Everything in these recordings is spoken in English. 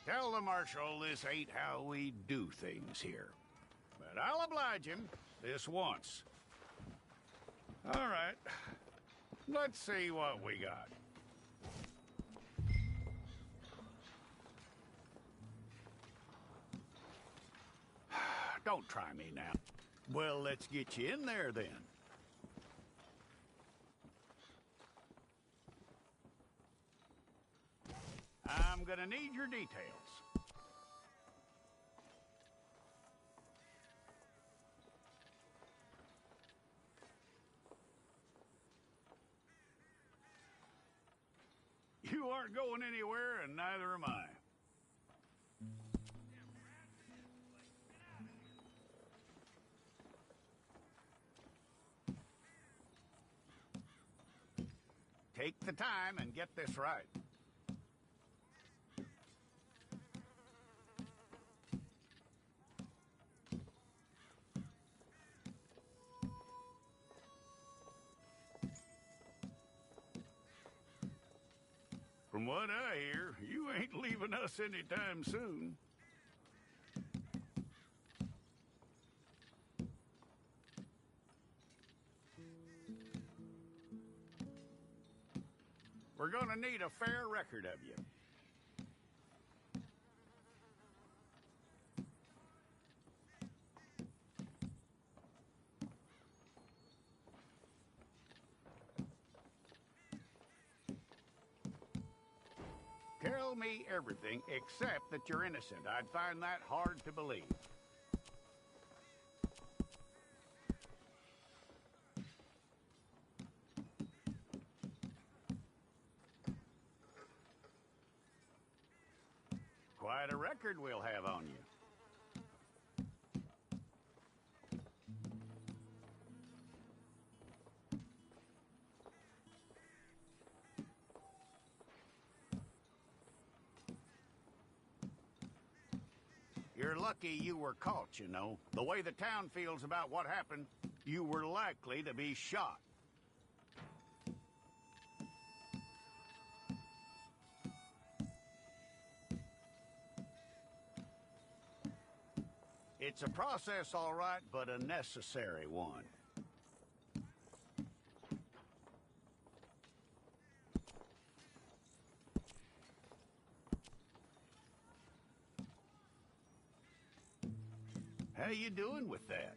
Tell the Marshal this ain't how we do things here. But I'll oblige him this once. All right. Let's see what we got. Don't try me now. Well, let's get you in there then. I'm gonna need your details. You aren't going anywhere, and neither am I. Take the time and get this right. From what I hear, you ain't leaving us anytime soon. We're gonna need a fair record of you. Tell me everything except that you're innocent. I'd find that hard to believe. Quite a record we'll have on you. You're lucky you were caught, you know. The way the town feels about what happened, you were likely to be shot. It's a process, all right, but a necessary one. How you doing with that?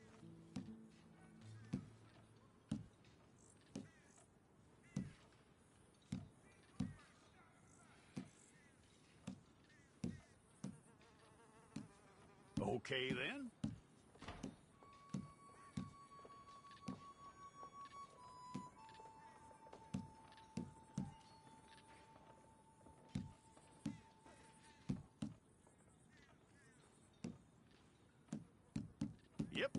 Okay, then. Yep.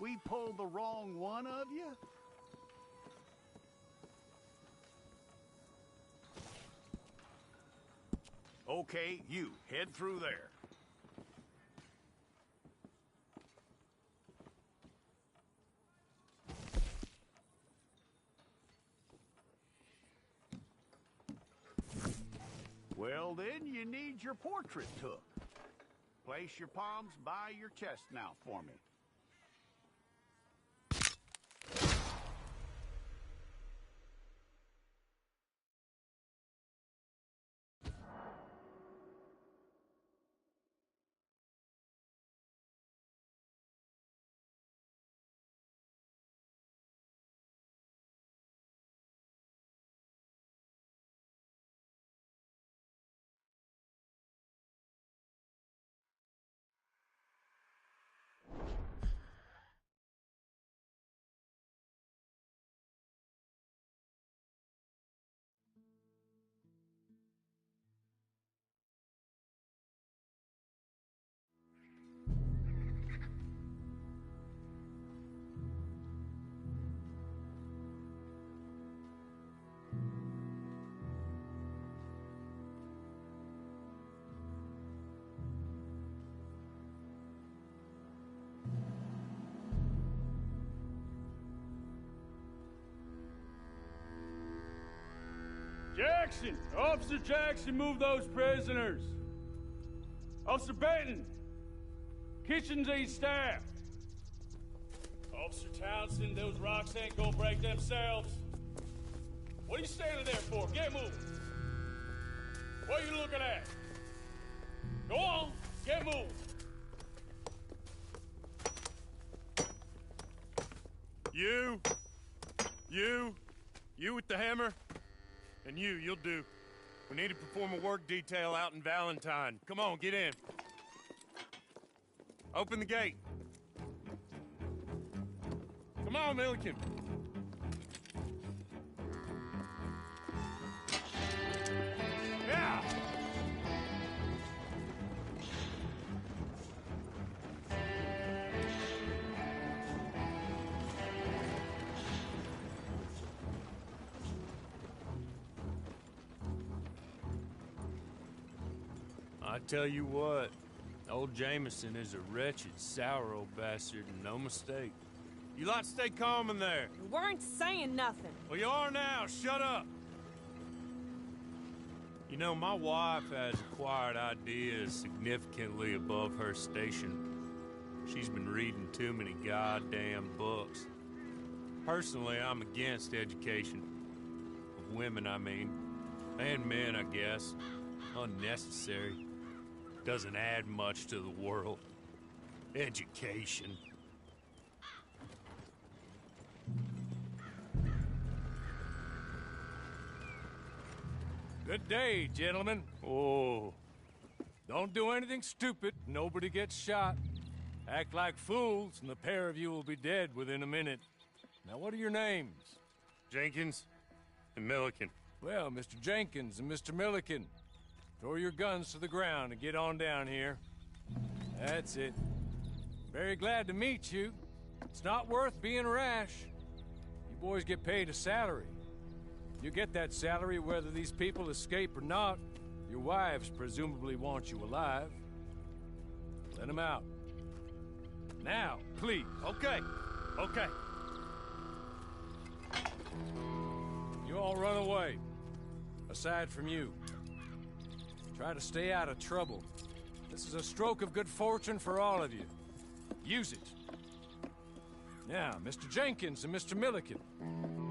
we pulled the wrong one of you? Okay, you, head through there. Well, then, you need your portrait took. Place your palms by your chest now for me. Jackson! Officer Jackson, move those prisoners! Officer Benton! Kitchens ain't staffed! Officer Townsend, those rocks ain't gonna break themselves. What are you standing there for? Get moving! What are you looking at? Go on, get moving! You with the hammer? And you'll do. We need to perform a work detail out in Valentine. Come on, get in. Open the gate. Come on, Milliken. Yeah! I tell you what, old Jameson is a wretched, sour old bastard, and no mistake. You lot stay calm in there. We weren't saying nothing. Well, you are now. Shut up. You know, my wife has acquired ideas significantly above her station. She's been reading too many goddamn books. Personally, I'm against education. Of women, I mean. And men, I guess. Unnecessary. Doesn't add much to the world. Education. Good day, gentlemen. Oh. Don't do anything stupid. Nobody gets shot. Act like fools, and the pair of you will be dead within a minute. Now, what are your names? Jenkins and Milliken. Well, Mr. Jenkins and Mr. Milliken, throw your guns to the ground and get on down here. That's it. Very glad to meet you. It's not worth being rash. You boys get paid a salary. You get that salary whether these people escape or not. Your wives presumably want you alive. Let them out. Now, please. Okay. You all run away. Aside from you. Try to stay out of trouble. This is a stroke of good fortune for all of you. Use it. Now, Mr. Jenkins and Mr. Milliken,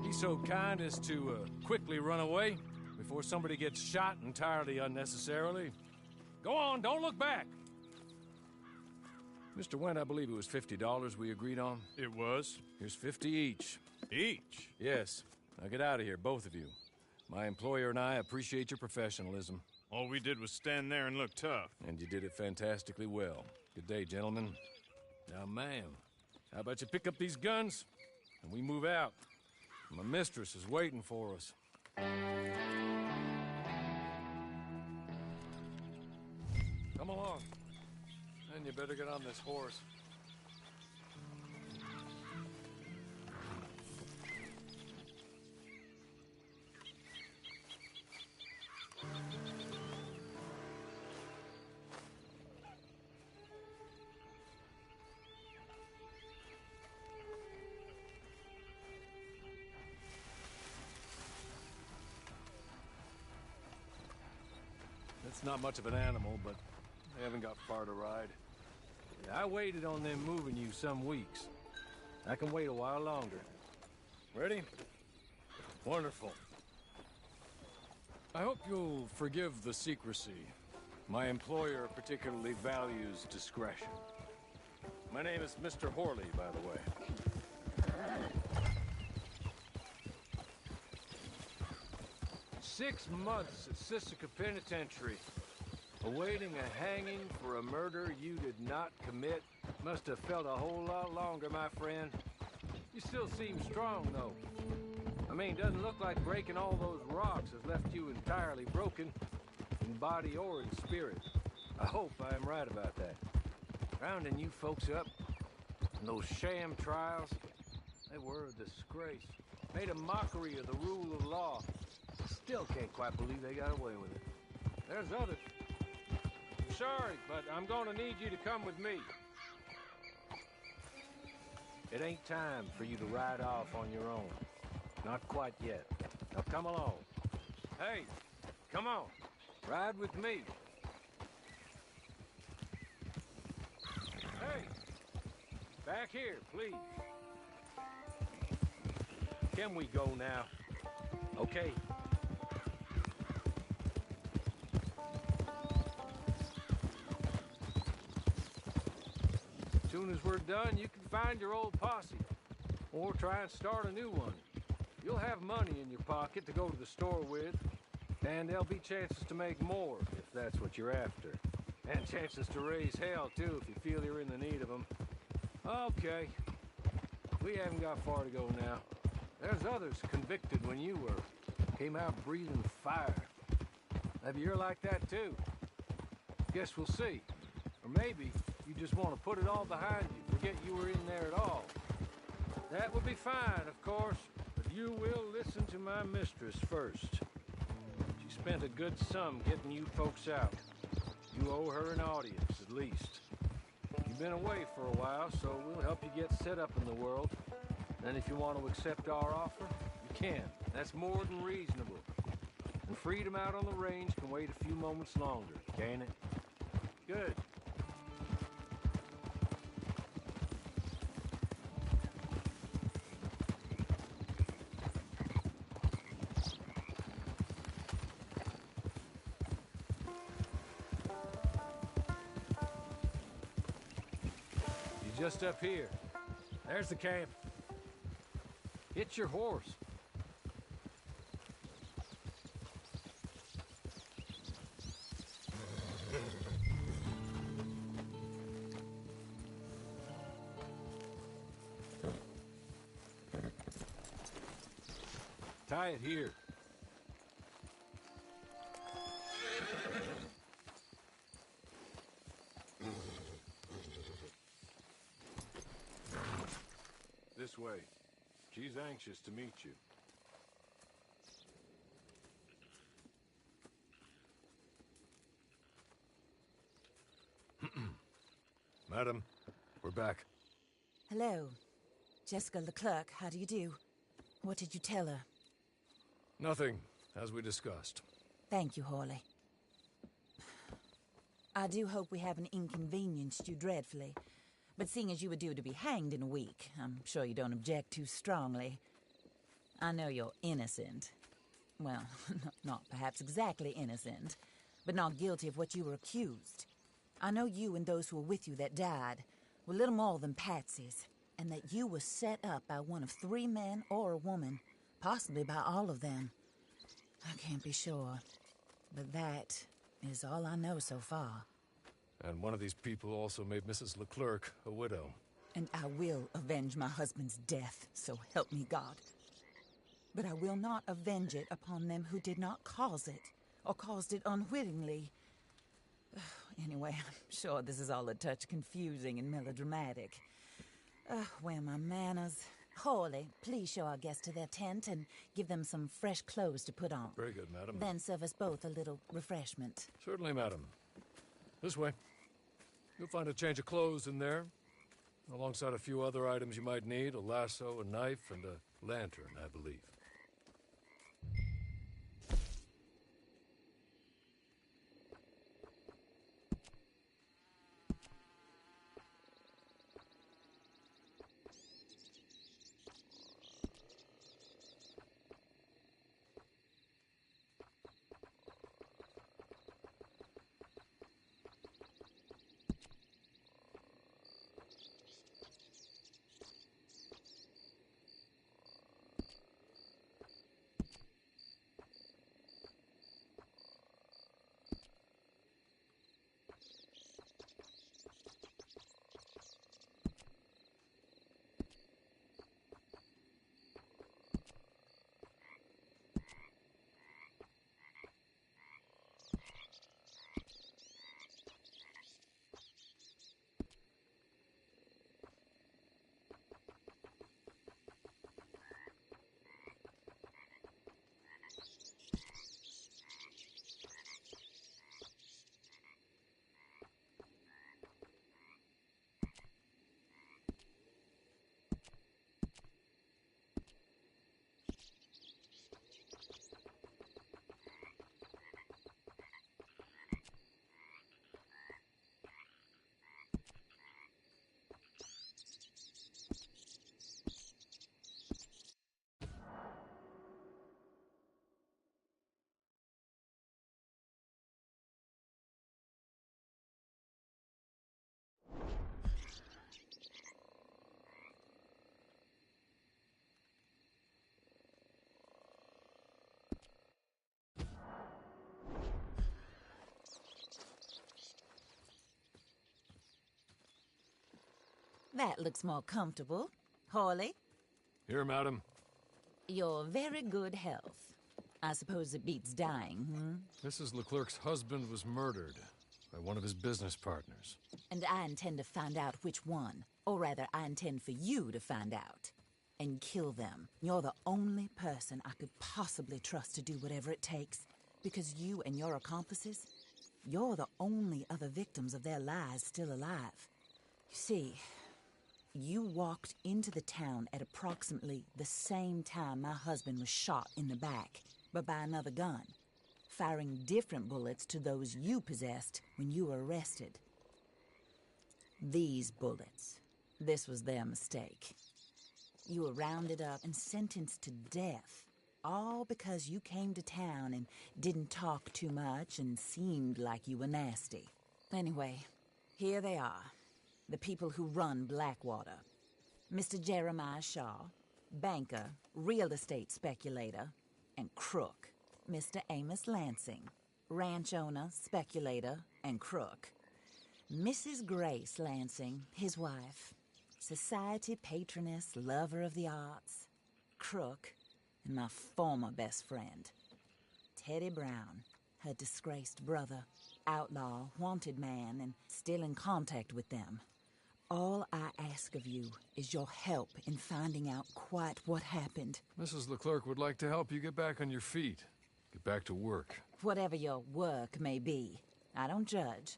be so kind as to quickly run away before somebody gets shot entirely unnecessarily. Go on, don't look back. Mr. Wendt, I believe it was $50 we agreed on. It was. Here's 50 each. Each? Yes. Now get out of here, both of you. My employer and I appreciate your professionalism. All we did was stand there and look tough. And you did it fantastically well. Good day, gentlemen. Now, ma'am, how about you pick up these guns, and we move out? My mistress is waiting for us. Come along. And you better get on this horse. It's not much of an animal, but they haven't got far to ride. Yeah, I waited on them moving you some weeks. I can wait a while longer. Ready? Wonderful. I hope you'll forgive the secrecy. My employer particularly values discretion. My name is Mr. Horley, by the way. 6 months at Sisika Penitentiary, awaiting a hanging for a murder you did not commit. Must have felt a whole lot longer, my friend. You still seem strong, though. I mean, doesn't look like breaking all those rocks has left you entirely broken, in body or in spirit. I hope I am right about that. Rounding you folks up, and those sham trials, they were a disgrace. Made a mockery of the rule of law. Still can't quite believe they got away with it. There's others. Sorry, but I'm gonna need you to come with me. It ain't time for you to ride off on your own. Not quite yet. Now come along. Hey, come on. Ride with me. Hey, back here, please. Can we go now? Okay. As soon as we're done, you can find your old posse. Or try and start a new one. You'll have money in your pocket to go to the store with. And there'll be chances to make more, if that's what you're after. And chances to raise hell, too, if you feel you're in the need of them. Okay. We haven't got far to go now. There's others convicted when you were. Came out breathing fire. Maybe you're like that, too. Guess we'll see. Or maybe you just want to put it all behind you, forget you were in there at all. That would be fine, of course, but you will listen to my mistress first. She spent a good sum getting you folks out. You owe her an audience, at least. You've been away for a while, so we'll help you get set up in the world. And if you want to accept our offer, you can. That's more than reasonable. And freedom out on the range can wait a few moments longer, can't it? Good. Just up here. There's the camp. Hit your horse. Tie it here. This way. She's anxious to meet you. Madam, we're back. Hello. Jessica Leclerc, how do you do? What did you tell her? Nothing, as we discussed. Thank you, Horley. I do hope we haven't inconvenienced you dreadfully. But seeing as you were due to be hanged in a week, I'm sure you don't object too strongly. I know you're innocent. Well, not perhaps exactly innocent, but not guilty of what you were accused. I know you and those who were with you that died were little more than patsies, and that you were set up by one of 3 men or a woman, possibly by all of them. I can't be sure, but that is all I know so far. And one of these people also made Mrs. Leclerc a widow. And I will avenge my husband's death, so help me God. But I will not avenge it upon them who did not cause it, or caused it unwittingly. Anyway, I'm sure this is all a touch confusing and melodramatic. Where are my manners? Horley, please show our guests to their tent and give them some fresh clothes to put on. Very good, madam. Then serve us both a little refreshment. Certainly, madam. This way. You'll find a change of clothes in there, alongside a few other items you might need, a lasso, a knife, and a lantern, I believe. That looks more comfortable. Hawley, Here, madam. your very good health. I suppose it beats dying, Mrs. Leclerc's husband was murdered by one of his business partners. And I intend to find out which one. Or rather, I intend for you to find out. And kill them. You're the only person I could possibly trust to do whatever it takes. Because you and your accomplices, you're the only other victims of their lies still alive. You see, you walked into the town at approximately the same time my husband was shot in the back, but by another gun, firing different bullets to those you possessed when you were arrested. These bullets, this was their mistake. You were rounded up and sentenced to death, all because you came to town and didn't talk too much and seemed like you were nasty. Anyway, here they are, the people who run Blackwater. Mr. Jeremiah Shaw, banker, real estate speculator, and crook. Mr. Amos Lansing, ranch owner, speculator, and crook. Mrs. Grace Lansing, his wife, society patroness, lover of the arts, crook, and my former best friend, Teddy Brown, her disgraced brother, outlaw, wanted man, and still in contact with them. All I ask of you is your help in finding out quite what happened. Mrs. Leclerc would like to help you get back on your feet. Get back to work. Whatever your work may be, I don't judge.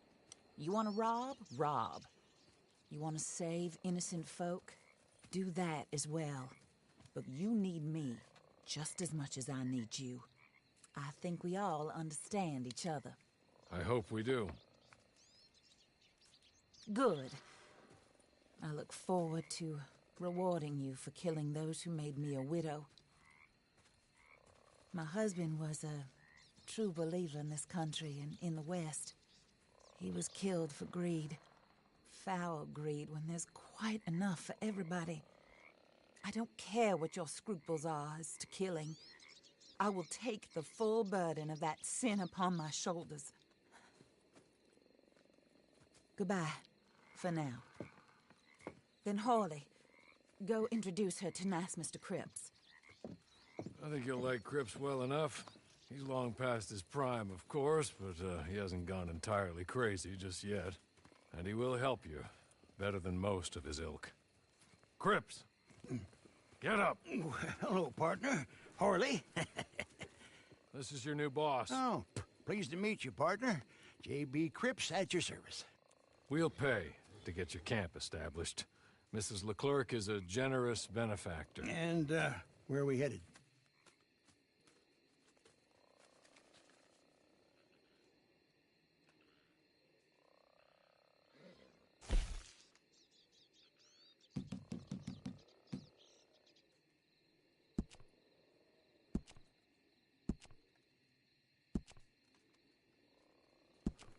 You want to rob? Rob. You want to save innocent folk? Do that as well. But you need me just as much as I need you. I think we all understand each other. I hope we do. Good. I look forward to rewarding you for killing those who made me a widow. My husband was a true believer in this country and in the West. He was killed for greed. Foul greed when there's quite enough for everybody. I don't care what your scruples are as to killing. I will take the full burden of that sin upon my shoulders. Goodbye, for now. Then Hawley, go introduce her to nice Mr. Cripps. I think you'll like Cripps well enough. He's long past his prime, of course, but he hasn't gone entirely crazy just yet. And he will help you, better than most of his ilk. Cripps! Get up! Hello, partner. Harley. This is your new boss. Oh, pleased to meet you, partner. J.B. Cripps at your service. We'll pay to get your camp established. Mrs. Leclerc is a generous benefactor. And, where are we headed?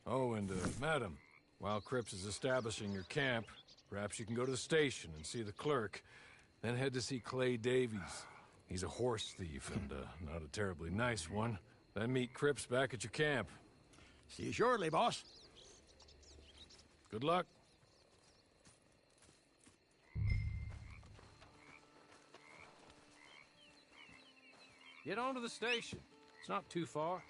Oh, and, madam, while Cripps is establishing your camp, perhaps you can go to the station and see the clerk, then head to see Clay Davies. He's a horse thief and, not a terribly nice one. Then meet Cripps back at your camp. See you shortly, boss. Good luck. Get on to the station. It's not too far.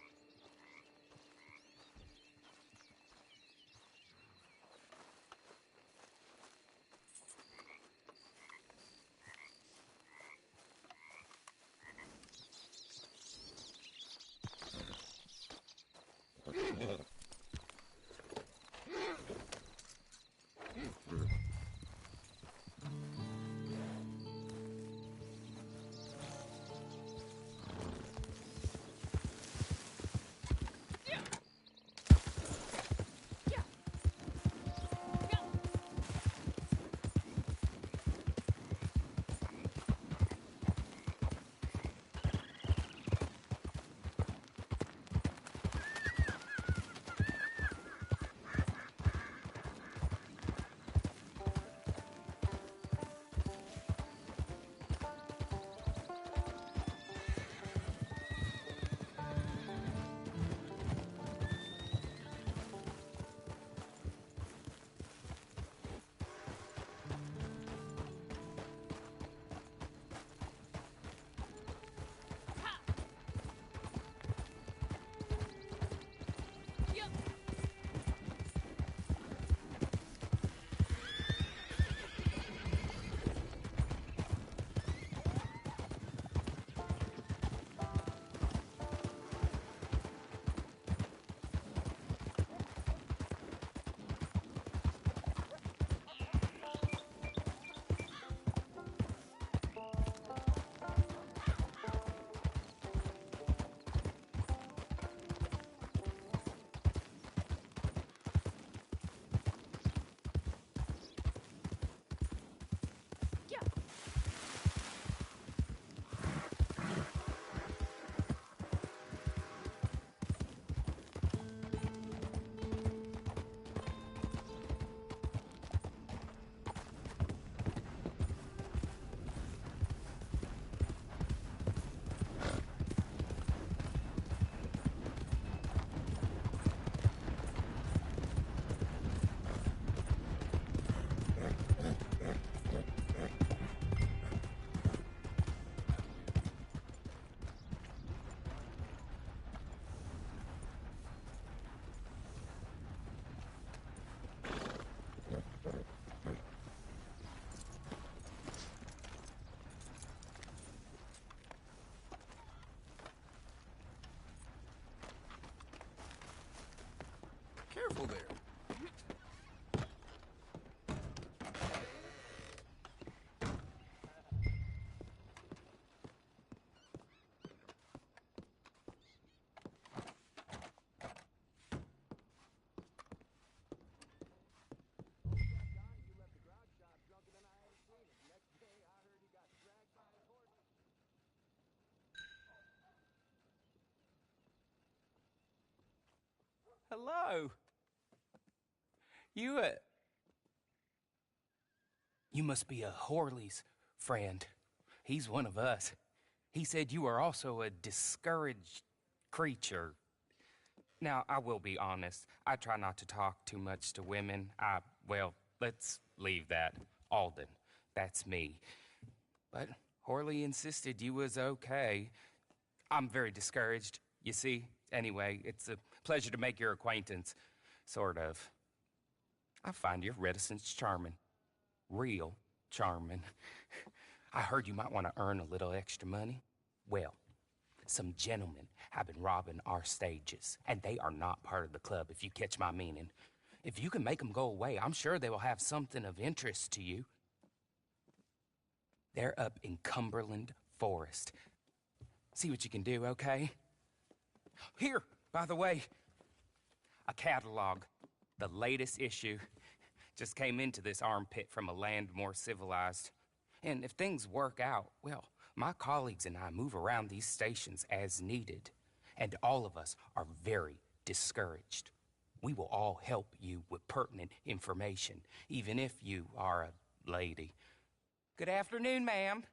Hello. You must be a Horley's friend. He's one of us. He said you are also a discouraged creature. Now, I will be honest. I try not to talk too much to women. Well, let's leave that. Alden, that's me. But Horley insisted you was okay. I'm very discouraged, you see. Anyway, it's a pleasure to make your acquaintance. Sort of. I find your reticence charming. Real charming. I heard you might want to earn a little extra money. Well, some gentlemen have been robbing our stages, and they are not part of the club, if you catch my meaning. If you can make them go away, I'm sure they will have something of interest to you. They're up in Cumberland Forest. See what you can do, okay? Here, by the way, a catalog. The latest issue. Just came into this armpit from a land more civilized. And if things work out, well, my colleagues and I move around these stations as needed. And all of us are very discouraged. We will all help you with pertinent information, even if you are a lady. Good afternoon, ma'am.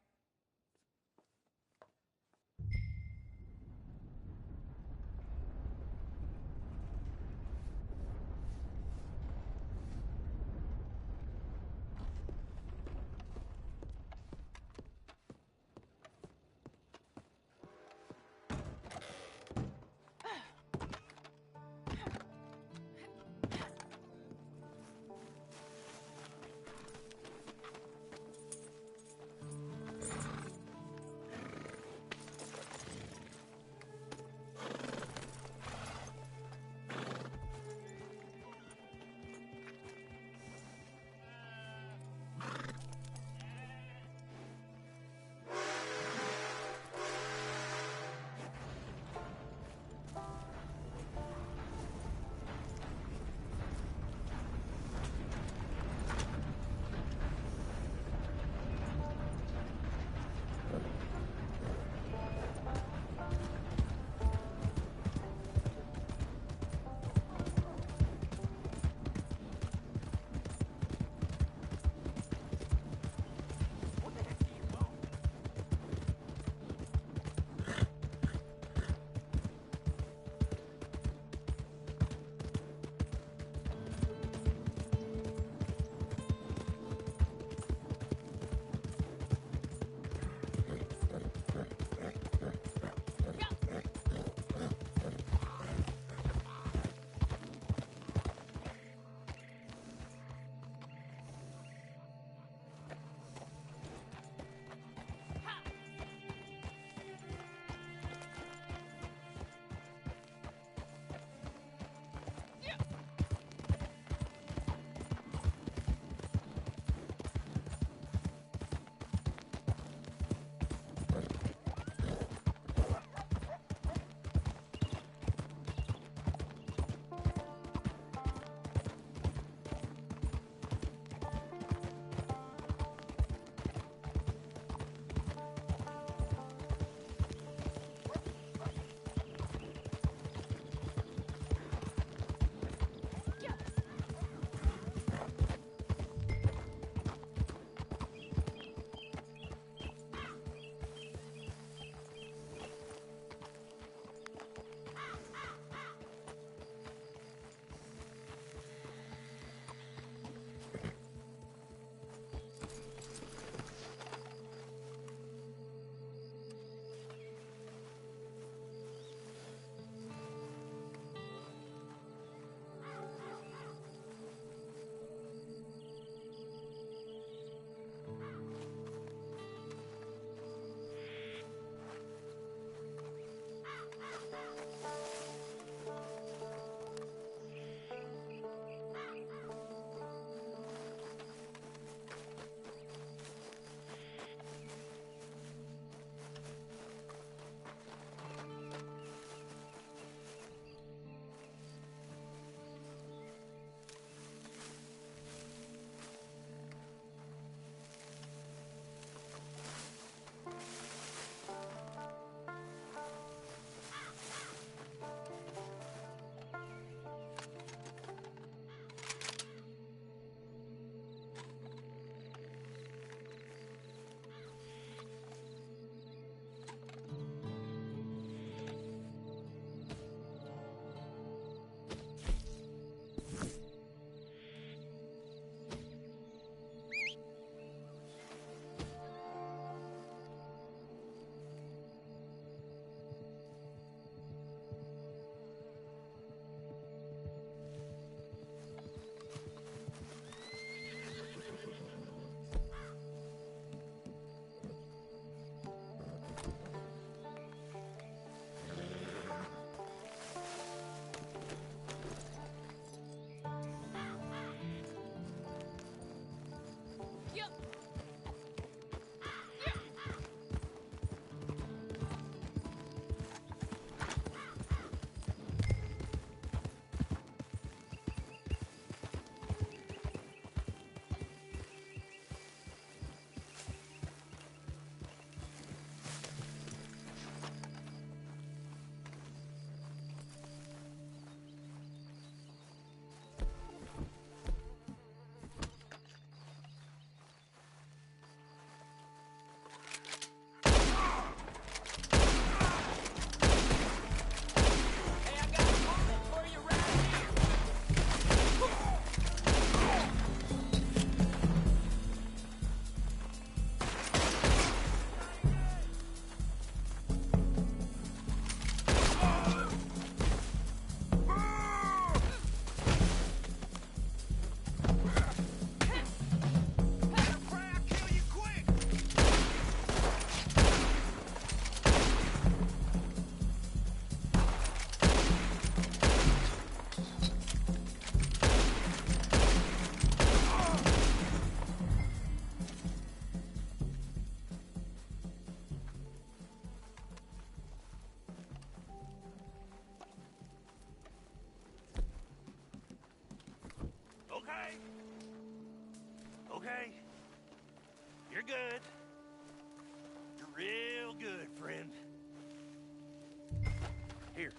Here.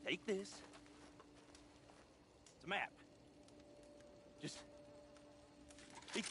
Take this. It's a map. Just... be...